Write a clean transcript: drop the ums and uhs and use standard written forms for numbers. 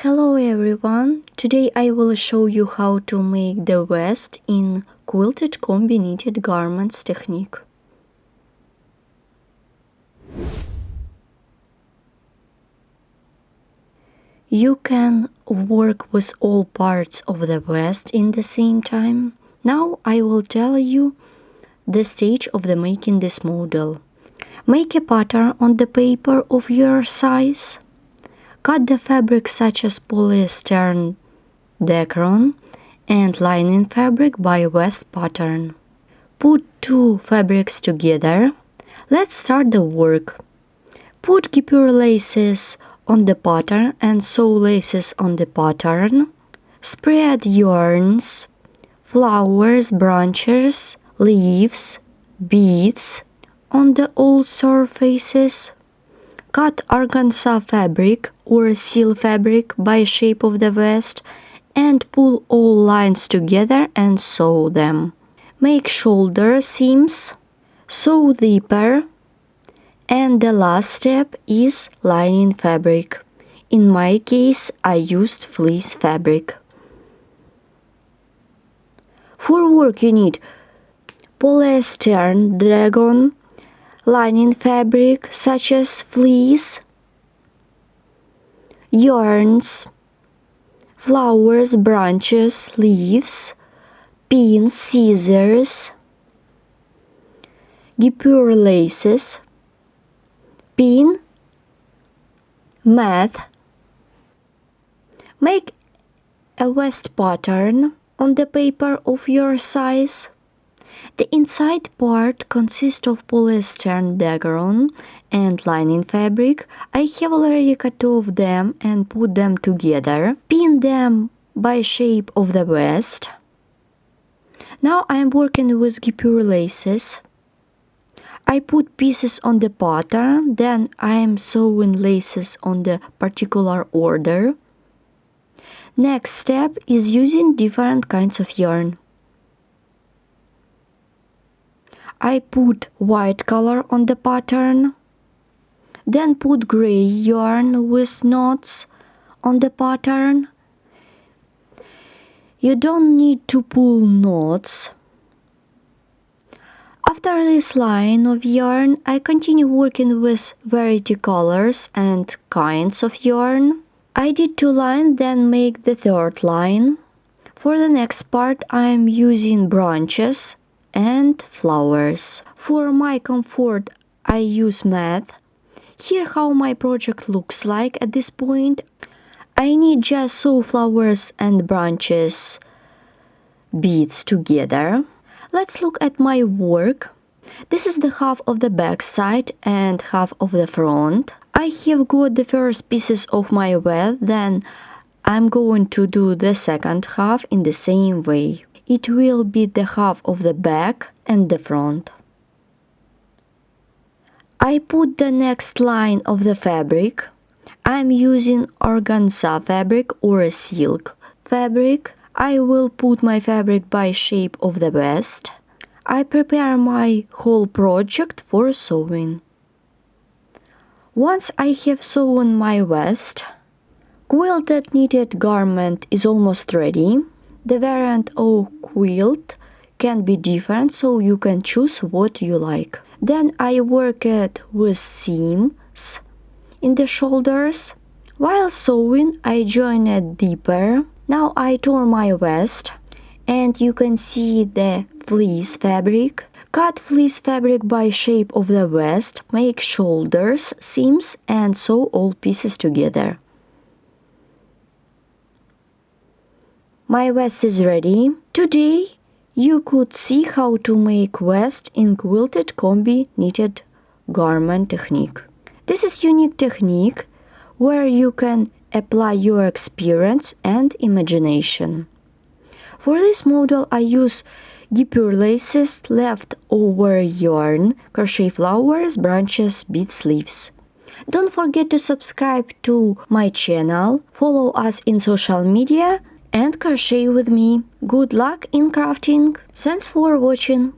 Hello everyone, today I will show you how to make the vest in quilted combi knitted garments technique. You can work with all parts of the vest in the same time. Now I will tell you the stage of the making this model. Make a pattern on the paper of your size. Cut the fabric such as polyester, dacron, and lining fabric by vest pattern. Put two fabrics together. Let's start the work. Put Guipure laces on the pattern and sew laces on the pattern. Spread yarns, flowers, branches, leaves, beads on the all surfaces. Cut organza fabric or seal fabric by shape of the vest and pull all lines together and sew them. Make shoulder seams, sew zipper, and the last step is lining fabric. In my case, I used fleece fabric. For work you need polyester, dacron, lining fabric such as fleece, yarns, flowers, branches, leaves, pins, scissors, Guipure laces, pin, mat. Make a vest pattern on the paper of your size. The inside part consists of polyester, dacron, and lining fabric. I have already cut off them and put them together. Pin them by shape of the vest. Now I am working with Guipure laces. I put pieces on the pattern, then I am sewing laces on the particular order. Next step is using different kinds of yarn. I put white color on the pattern, then put gray yarn with knots on the pattern. You don't need to pull knots. After this line of yarn, I continue working with variety colors and kinds of yarn. I did two lines, then make the third line. For the next part, I am using branches and flowers. For my comfort, I use mat. Here how my project looks like at this point. I need just sew flowers and branches beads together. Let's look at my work. This is the half of the back side and half of the front. I have got the first pieces of my vest, then I'm going to do the second half in the same way. It will be the half of the back and the front. I put the next line of the fabric. I'm using organza fabric or silk fabric. I will put my fabric by shape of the vest. I prepare my whole project for sewing. Once I have sewn my vest, quilted knitted garment is almost ready. The variant of quilt can be different, so you can choose what you like. Then I work it with seams in the shoulders. While sewing, I join it deeper. Now I turn my vest, and you can see the fleece fabric. Cut fleece fabric by shape of the vest, make shoulders, seams, and sew all pieces together. My vest is ready. Today you could see how to make vest in quilted combi knitted garment technique. This is unique technique where you can apply your experience and imagination. For this model I use Guipure laces, leftover yarn, crochet flowers, branches, beads, leaves. Don't forget to subscribe to my channel, follow us in social media, and crochet with me. Good luck in crafting. Thanks for watching.